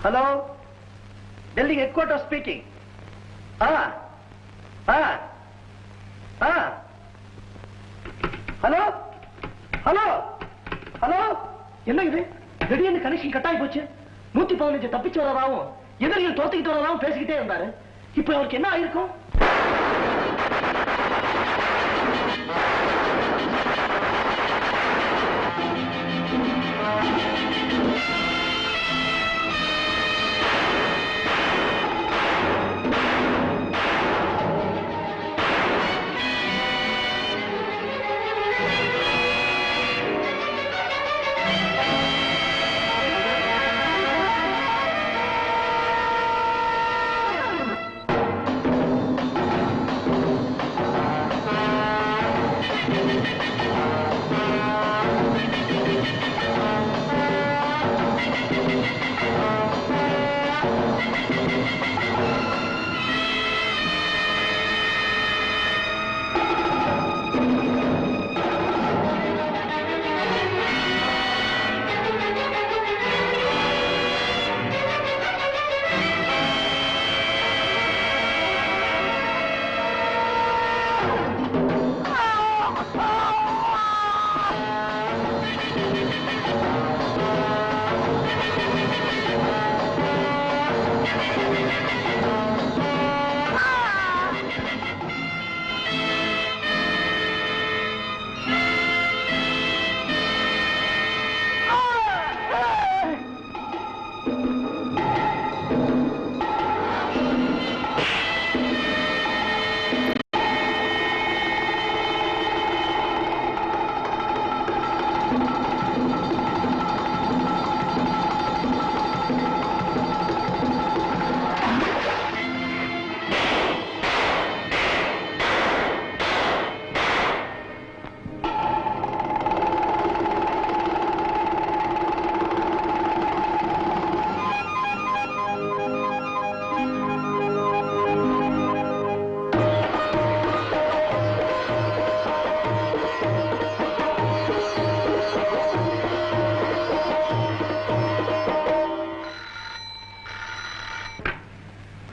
Hello? Delhi headquarters speaking. Hello? Hello? Hello? என்ன இது? திடீர்னு கனெக்ஷன் கட் ஆகி போச்சு. 115 தப்பிச்சு வரதாவும் எதிரிகள் தோத்துக்கிட்டு வரதாவும் பேசிக்கிட்டே இருந்தாரு. இப்ப அவருக்கு என்ன ஆயிருக்கும்?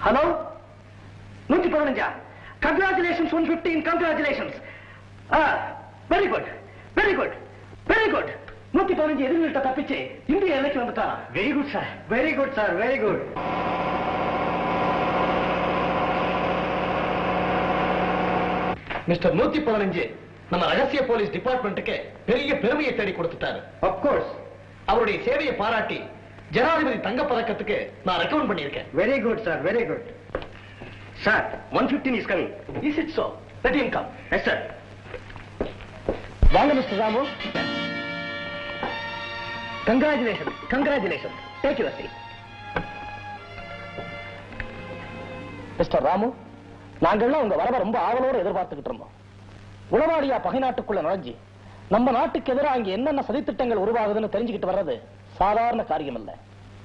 Hello? 115. Congratulations, 115. Congratulations. Very good. Very good. Very good. 115 எதிரிகிட்ட தப்பிச்சு இந்திய எல்லைக்கு வந்துட்டாரா? Very good, sir. Very good, sir. Very good. Mister 115 நம்ம ரகசிய போலீஸ் டிபார்ட்மெண்ட்டுக்கு பெரிய பெருமையை தேடி கொடுத்துட்டாரு. Of course. அவருடைய சேவையை பாராட்டி ஜனாதிபதி தங்க பதக்கத்துக்கு நான் ரெக்கமெண்ட் பண்ணியிருக்கேன். Very good, sir. Very good. Sir, 115 is coming. Is it so? Let him come. Yes, sir. வாங்க mister Ramu. Congratulations. Congratulations. Take your seat. Mister Ramu, நாங்கள்லாம் உங்க வரவை ரொம்ப ஆவலோடு எதிர்பார்த்துக்கிட்டு இருந்தோம். உளவாளியா பகை நாட்டுக்குள்ள நுழைஞ்சி நம்ம நாட்டுக்கு எதிராக அங்க என்னென்ன சதித்திட்டங்கள் உருவாகுதுன்னு தெரிஞ்சுக்கிட்டு வர்றது சாதாரண காரியம் இல்ல.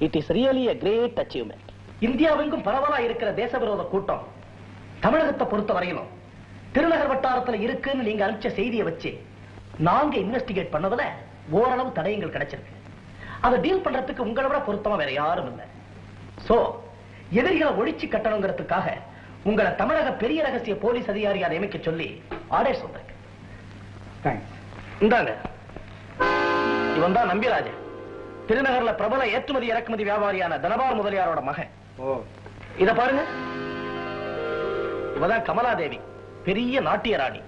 It is really a great achievement. இந்தியாவெங்கும் பரவலா இருக்கிற தேசவிரோத கூட்டம் தமிழகத்தை பொறுத்த வரையிலும் திருநகர் வட்டாரத்துல இருக்குன்னு நீங்க அனுப்பிச்ச செய்தியை வச்சு நாங்க இன்வெஸ்டிகேட் பண்ணதுல ஓரளவு தடயங்கள் கிடைச்சிருக்கு. அதை டீல் பண்றதுக்கு உங்களை விட பொருத்தமா வேற யாரும் இல்லை. சோ எதிரிகளை ஒழிச்சு கட்டணுங்கிறதுக்காக உங்களை தமிழக பெரிய ரகசிய போலீஸ் அதிகாரியா நியமிக்க சொல்லி ஆர்டர்ஸ் வந்திருக்கு. இந்தாங்க, இவன் தான் நம்பிராஜன், திருநகர்ல பிரபல ஏற்றுமதி இறக்குமதி வியாபாரியான தனபால் முதலியாரோட மகன். இத பாருங்க, இவதான் கமலாதேவி, பெரிய நாட்டிய ராணி.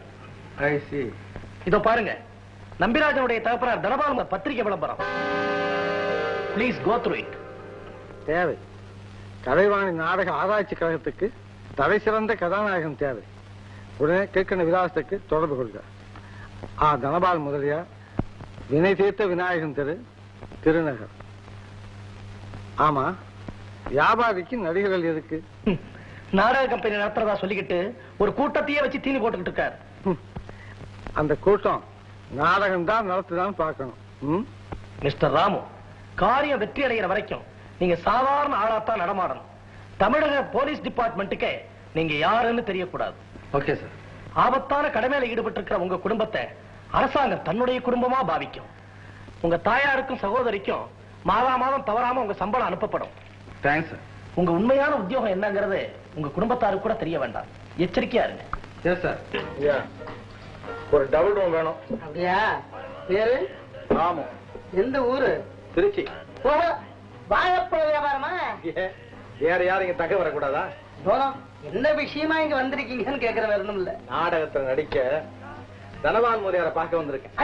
இதோ பாருங்க, நம்பிராஜனுடைய தகப்பனார் தனபால் பத்திரிகை விளம்பரம். Please go through it. தேவை. கலைவாணி நாடக ஆராய்ச்சி கழகத்துக்கு தலை சிறந்த கதாநாயகன் தேவை. உடனே கேட்கிற விலாசத்துக்கு தொடர்பு கொள்க. தனபால் முதலியார், வினை தீர்த்த விநாயகன் தெரு, திருநகர். ஆமா, வியாபாரிக்கு நடிகர்கள் எதுக்கு? நாடக கம்பெனி நடத்துறதா சொல்லிக்கிட்டு ஒரு கூட்டத்தையே வச்சு தீனி போட்டுக்கிட்டு இருக்காரு. அந்த கூட்டம் நாடகம் தான் நடத்துதான் பார்க்கணும். மிஸ்டர் ராமு, காரியம் வெற்றி அடைகிற வரைக்கும் நீங்க சாதாரண ஆளாத்தான் நடமாடணும். தமிழக போலீஸ் டிபார்ட்மெண்ட்டுக்கு நீங்க யாருன்னு தெரியக்கூடாது. Okay sir. ஆபத்தான கடமையில ஈடுபட்டு இருக்கிற உங்க குடும்பத்தை அரசாங்கம் தன்னுடைய குடும்பமா பாவிக்கும். உங்க தாயாருக்கும் சகோதரிக்கும் மாதம் தவறாம உங்க சம்பளம் அனுப்பப்படும். Thanks sir. உங்க உண்மையான உத்தியோகம் என்னங்கிறது உங்க குடும்பத்தாருக்கு கூட தெரிய வேண்டாம். எச்சரிக்கையா இருங்க. Yes sir. ஒரு டபுள் ரூம் வேணும். அப்படியா? பேரு? ராமு. எந்த ஊரு? திருச்சி. வாழைப்பழ வியாபாரமா? வேற யாரும் இங்க தங்க வரக்கூடாதா? என்ன விஷயமா இங்க வந்திருக்கீங்கன்னு கேக்குற வேற ஒண்ணும் இல்ல. நாடகத்துல நடிக்க தனபால் முதலியாரை பார்க்க வந்திருக்கேன்.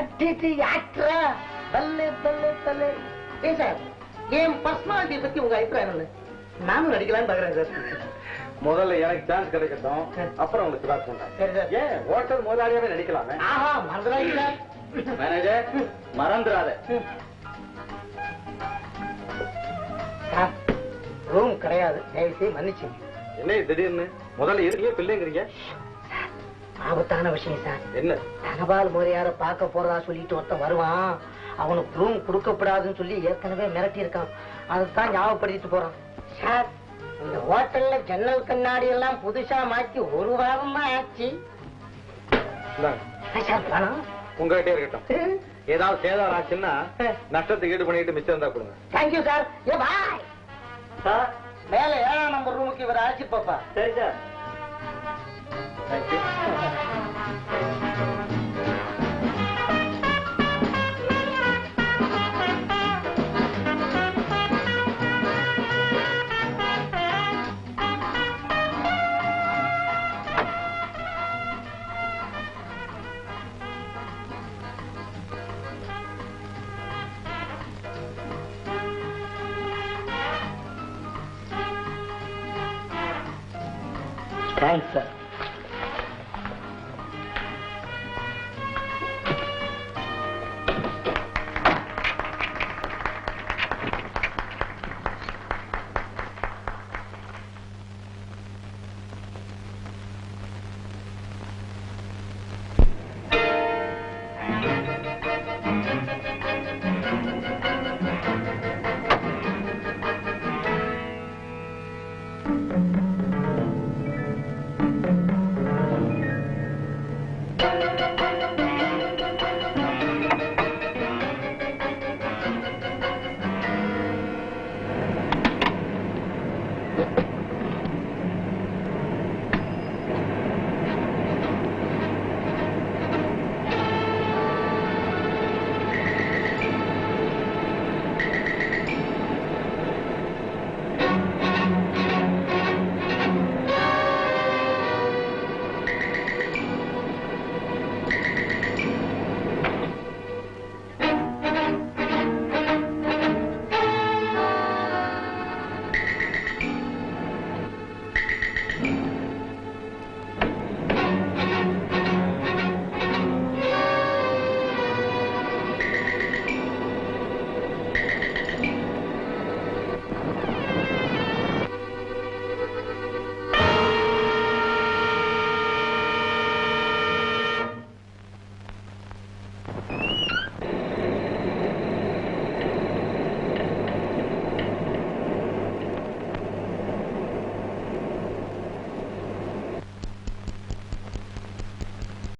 என் பர்சனாலிட்டி பத்தி உங்க அபிப்பிராயம் என்ன? நானும் நடிக்கலாம்னு பாக்குறேன் சார். முதல்ல எனக்கு சான்ஸ் கிடைக்கட்டும், அப்புறம் உங்களுக்கு கிளாஸ் பண்றேன். ஏன் ஹோட்டல் முதலாளியாவே நடிக்கலாமே? ஆஹா, மறந்துடாதீங்களா மேனேஜர்? மறந்துடாத. ரூம் கிடையாது, தயவுசெய்து மன்னிச்சு. என்ன திடீர்னு முதல்ல இருக்கீங்க பிள்ளைங்கிறீங்க? ஆபத்தான விஷயம் சார். என்ன? தனபால் முறையார பார்க்க போறதா சொல்லிட்டு ஒருத்தன் வருவான். அவனுக்கு ரூம் கொடுக்கப்படாதுன்னு சொல்லி ஏற்கனவே மிரட்டி இருக்கான். அதுதான் ஞாபகப்படுத்திட்டு போறான். சார், இந்த ஹோட்டல்ல ஜன்னல் கண்ணாடி எல்லாம் புதுசா மாத்தி ஒரு வாரம் தான் ஆச்சு. சார் பணம் உங்ககிட்ட இருக்கட்டும். ஏதாவது சேதாரம் ஆச்சுன்னா நஷ்டத்துக்கு ஈடு பண்ணிட்டு மிச்சம் இருந்தா கொடுங்க. Thank you sir. ஏ பாய் சார், மேல 7ஆம் நம்பர் ரூமுக்கு இவர் அழைச்சி பாப்பா. சரி சார். தேங்க்யூ. Thanks sir.